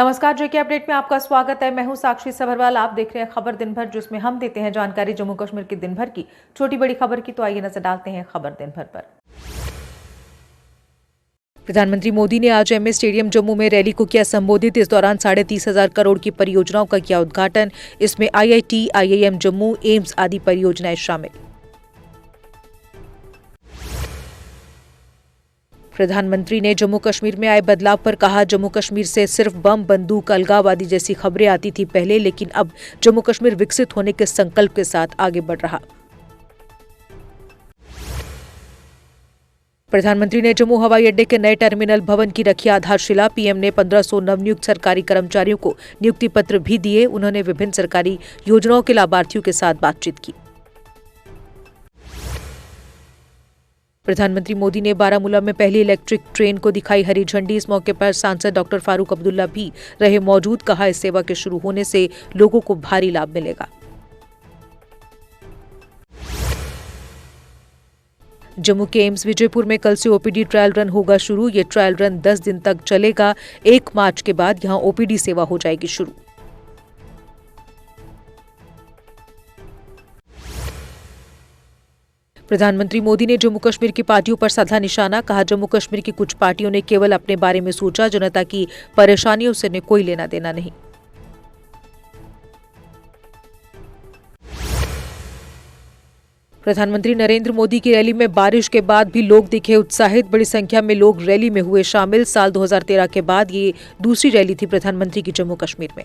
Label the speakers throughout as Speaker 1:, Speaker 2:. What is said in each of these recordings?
Speaker 1: नमस्कार, जेके अपडेट में आपका स्वागत है। मैं हूं साक्षी सभरवाल। आप देख रहे हैं खबर दिन भर, जिसमें हम देते हैं जानकारी जम्मू कश्मीर की दिन भर की छोटी बड़ी खबर की। तो आइए नजर डालते हैं खबर दिन भर पर। प्रधानमंत्री मोदी ने आज एमए स्टेडियम जम्मू में रैली को किया संबोधित। इस दौरान 30,500 करोड़ की परियोजनाओं का किया उद्घाटन। इसमें आईआईटी, आईआईएम जम्मू, एम्स आदि परियोजनाएं शामिल। प्रधानमंत्री ने जम्मू कश्मीर में आए बदलाव पर कहा, जम्मू कश्मीर से सिर्फ बम, बंदूक, अलगाववादी जैसी खबरें आती थी पहले, लेकिन अब जम्मू कश्मीर विकसित होने के संकल्प के साथ आगे बढ़ रहा। प्रधानमंत्री ने जम्मू हवाई अड्डे के नए टर्मिनल भवन की रखी आधारशिला। पीएम ने 1500 नवनियुक्त सरकारी कर्मचारियों को नियुक्ति पत्र भी दिए। उन्होंने विभिन्न सरकारी योजनाओं के लाभार्थियों के साथ बातचीत की। प्रधानमंत्री मोदी ने बारामूला में पहली इलेक्ट्रिक ट्रेन को दिखाई हरी झंडी। इस मौके पर सांसद डॉक्टर फारूक अब्दुल्ला भी रहे मौजूद। कहा, इस सेवा के शुरू होने से लोगों को भारी लाभ मिलेगा। जम्मू के एम्स विजयपुर में कल से ओपीडी ट्रायल रन होगा शुरू। ये ट्रायल रन 10 दिन तक चलेगा। 1 मार्च के बाद यहां ओपीडी सेवा हो जाएगी शुरू। प्रधानमंत्री मोदी ने जम्मू कश्मीर की पार्टियों पर साधा निशाना। कहा, जम्मू कश्मीर की कुछ पार्टियों ने केवल अपने बारे में सोचा, जनता की परेशानियों से ने कोई लेना देना नहीं। प्रधानमंत्री नरेंद्र मोदी की रैली में बारिश के बाद भी लोग दिखे उत्साहित। बड़ी संख्या में लोग रैली में हुए शामिल। साल 2013 के बाद ये दूसरी रैली थी प्रधानमंत्री की जम्मू कश्मीर में।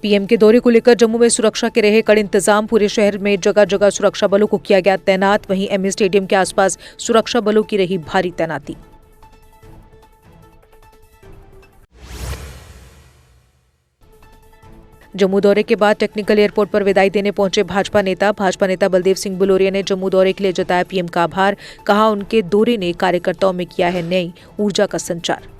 Speaker 1: पीएम के दौरे को लेकर जम्मू में सुरक्षा के रहे कड़े इंतजाम। पूरे शहर में जगह जगह सुरक्षा बलों को किया गया तैनात। वहीं एमए स्टेडियम के आसपास सुरक्षा बलों की रही भारी तैनाती। जम्मू दौरे के बाद टेक्निकल एयरपोर्ट पर विदाई देने पहुंचे भाजपा नेता बलदेव सिंह बुलोरिया ने जम्मू दौरे के लिए जताया पीएम का आभार। कहा, उनके दौरे ने कार्यकर्ताओं में किया है नई ऊर्जा का संचार।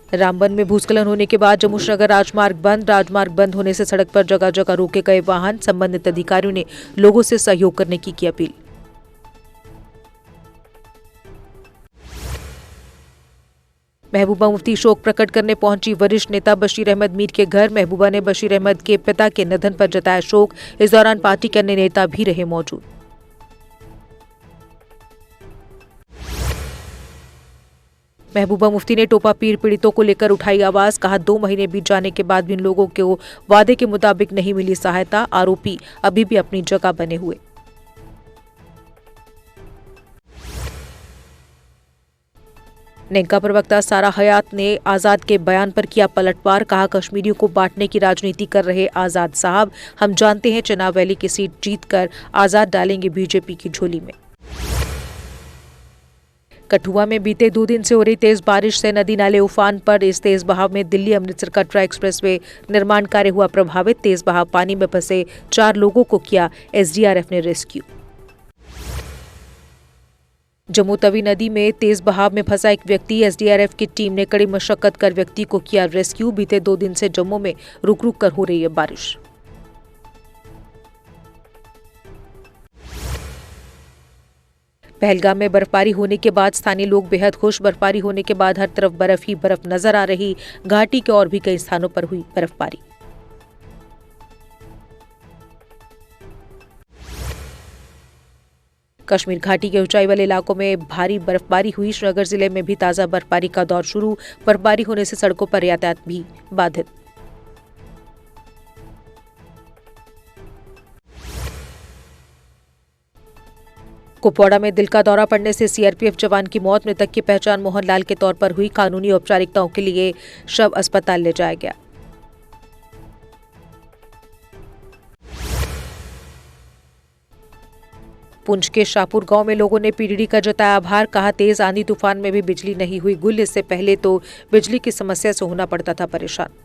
Speaker 1: रामबन में भूस्खलन होने के बाद जम्मू श्रीनगर राजमार्ग बंद होने से सड़क पर जगह जगह रोके गए वाहन। संबंधित अधिकारियों ने लोगों से सहयोग करने की अपील। महबूबा मुफ्ती शोक प्रकट करने पहुंची वरिष्ठ नेता बशीर अहमद मीर के घर। महबूबा ने बशीर अहमद के पिता के निधन पर जताया शोक। इस दौरान पार्टी के अन्य नेता भी रहे मौजूद। महबूबा मुफ्ती ने टोपा पीर पीड़ितों को लेकर उठाई आवाज। कहा, 2 महीने बीत जाने के बाद भी इन लोगों को वादे के मुताबिक नहीं मिली सहायता। आरोपी अभी भी अपनी जगह बने हुए। नेगा प्रवक्ता सारा हयात ने आजाद के बयान पर किया पलटवार। कहा, कश्मीरियों को बांटने की राजनीति कर रहे आजाद साहब। हम जानते हैं चनाब वैली की सीट जीतकर आजाद डालेंगे बीजेपी की झोली में। कठुआ में बीते 2 दिन से हो रही तेज बारिश से नदी नाले उफान पर। इस तेज बहाव में दिल्ली अमृतसर कटरा एक्सप्रेसवे निर्माण कार्य हुआ प्रभावित। तेज बहाव पानी में फंसे 4 लोगों को किया एसडीआरएफ ने रेस्क्यू। जम्मू तवी नदी में तेज बहाव में फंसा एक व्यक्ति। एसडीआरएफ की टीम ने कड़ी मशक्कत कर व्यक्ति को किया रेस्क्यू। बीते 2 दिन से जम्मू में रुक रुक कर हो रही है बारिश। पहलगाम में बर्फबारी होने के बाद स्थानीय लोग बेहद खुश। बर्फबारी होने के बाद हर तरफ बर्फ ही बर्फ नजर आ रही। घाटी के और भी कई स्थानों पर हुई बर्फबारी। कश्मीर घाटी के ऊंचाई वाले इलाकों में भारी बर्फबारी हुई। श्रीनगर जिले में भी ताजा बर्फबारी का दौर शुरू। बर्फबारी होने से सड़कों पर यातायात भी बाधित। कुपवाड़ा में दिल का दौरा पड़ने से सीआरपीएफ जवान की मौत। मृतक की पहचान मोहनलाल के तौर पर हुई। कानूनी औपचारिकताओं के लिए शव अस्पताल ले जाया गया। पुंछ के शाहपुर गांव में लोगों ने पीडीडी का जताया आभार। कहा, तेज आंधी तूफान में भी बिजली नहीं हुई गुल। इससे पहले तो बिजली की समस्या से होना पड़ता था परेशान।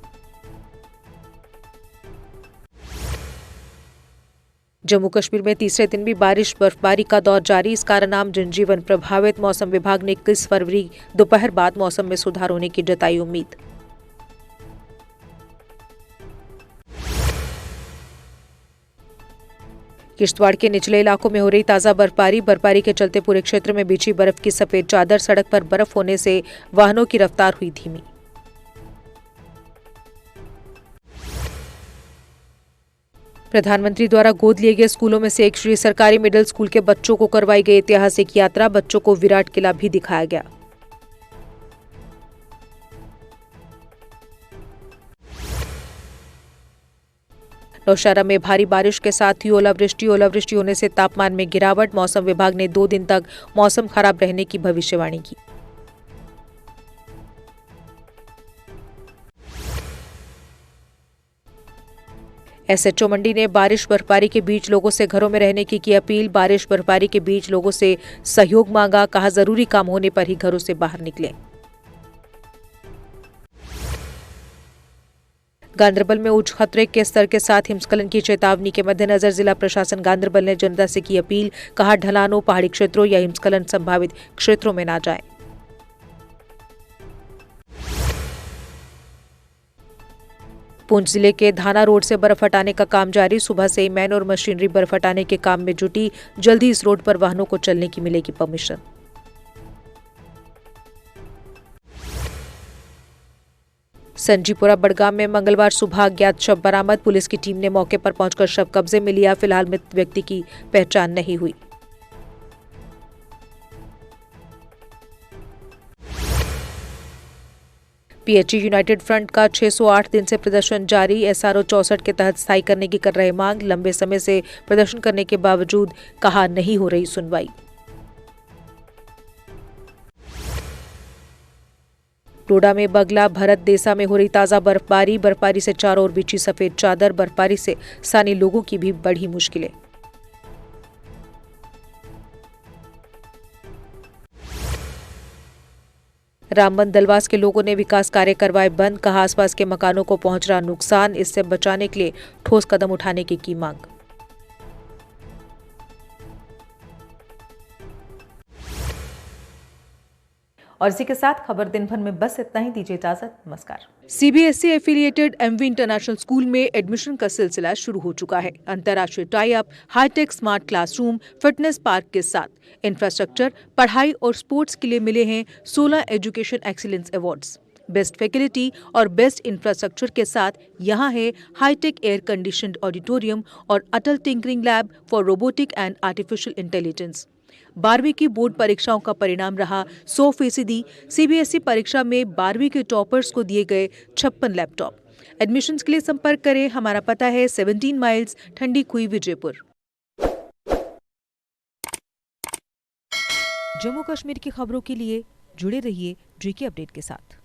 Speaker 1: जम्मू कश्मीर में तीसरे दिन भी बारिश बर्फबारी का दौर जारी। इस कारण आम जनजीवन प्रभावित। मौसम विभाग ने 21 फरवरी दोपहर बाद मौसम में सुधार होने की जताई उम्मीद। किश्तवाड़ के निचले इलाकों में हो रही ताजा बर्फबारी के चलते पूरे क्षेत्र में बिछी बर्फ की सफेद चादर। सड़क पर बर्फ होने से वाहनों की रफ्तार हुई धीमी। प्रधानमंत्री द्वारा गोद लिए गए स्कूलों में से एक श्री सरकारी मिडिल स्कूल के बच्चों को करवाई गई ऐतिहासिक यात्रा। बच्चों को विराट किला भी दिखाया गया। नौशहरा में भारी बारिश के साथ ही ओलावृष्टि होने से तापमान में गिरावट। मौसम विभाग ने 2 दिन तक मौसम खराब रहने की भविष्यवाणी की। एसएचओ मंडी ने बारिश बर्फबारी के बीच लोगों से घरों में रहने की अपील। बारिश बर्फबारी के बीच लोगों से सहयोग मांगा। कहा, जरूरी काम होने पर ही घरों से बाहर निकलें। गांदरबल में उच्च खतरे के स्तर के साथ हिमस्खलन की चेतावनी के मद्देनजर जिला प्रशासन गांदरबल ने जनता से की अपील। कहा, ढलानों, पहाड़ी क्षेत्रों या हिमस्खलन संभावित क्षेत्रों में ना जाएं। पुंछ जिले के धाना रोड से बर्फ हटाने का काम जारी। सुबह से ही मैन और मशीनरी बर्फ हटाने के काम में जुटी। जल्दी इस रोड पर वाहनों को चलने की मिलेगी परमिशन। संजीपुरा बड़गाम में मंगलवार सुबह अज्ञात शव बरामद। पुलिस की टीम ने मौके पर पहुंचकर शव कब्जे में लिया। फिलहाल मृत व्यक्ति की पहचान नहीं हुई। पीएचई यूनाइटेड फ्रंट का 608 दिन से प्रदर्शन जारी। एसआरओ 64 के तहत स्थायी करने की कर रहे मांग। लंबे समय से प्रदर्शन करने के बावजूद कहा नहीं हो रही सुनवाई। डोडा में बगला भरत देसा में हो रही ताजा बर्फबारी से चारों ओर बिछी सफेद चादर। बर्फबारी से स्थानीय लोगों की भी बढ़ी मुश्किलें। रामबन दलवास के लोगों ने विकास कार्य करवाए बंद। कहा, आसपास के मकानों को पहुंच रहा नुकसान। इससे बचाने के लिए ठोस कदम उठाने की मांग।
Speaker 2: और इसी के साथ खबर दिन भर में बस इतना ही। दीजिए इजाजत, नमस्कार।
Speaker 1: CBSE affiliated MV international school में एडमिशन का सिलसिला शुरू हो चुका है। अंतर्राष्ट्रीय tie up, hitech smart classroom, fitness park के साथ इंफ्रास्ट्रक्चर, पढ़ाई और स्पोर्ट्स के लिए मिले हैं 16 education excellence awards. Best faculty और बेस्ट इंफ्रास्ट्रक्चर के साथ यहाँ है हाईटेक एयर कंडीशनड ऑडिटोरियम और Atal tinkering lab for robotic and artificial intelligence. 12वीं की बोर्ड परीक्षाओं का परिणाम रहा 100%। सीबीएसई परीक्षा में 12वीं के टॉपर्स को दिए गए 56 लैपटॉप। एडमिशन्स के लिए संपर्क करें। हमारा पता है 17 माइल्स ठंडी खुई, विजयपुर। जम्मू कश्मीर की खबरों के लिए जुड़े रहिए जेके अपडेट के साथ।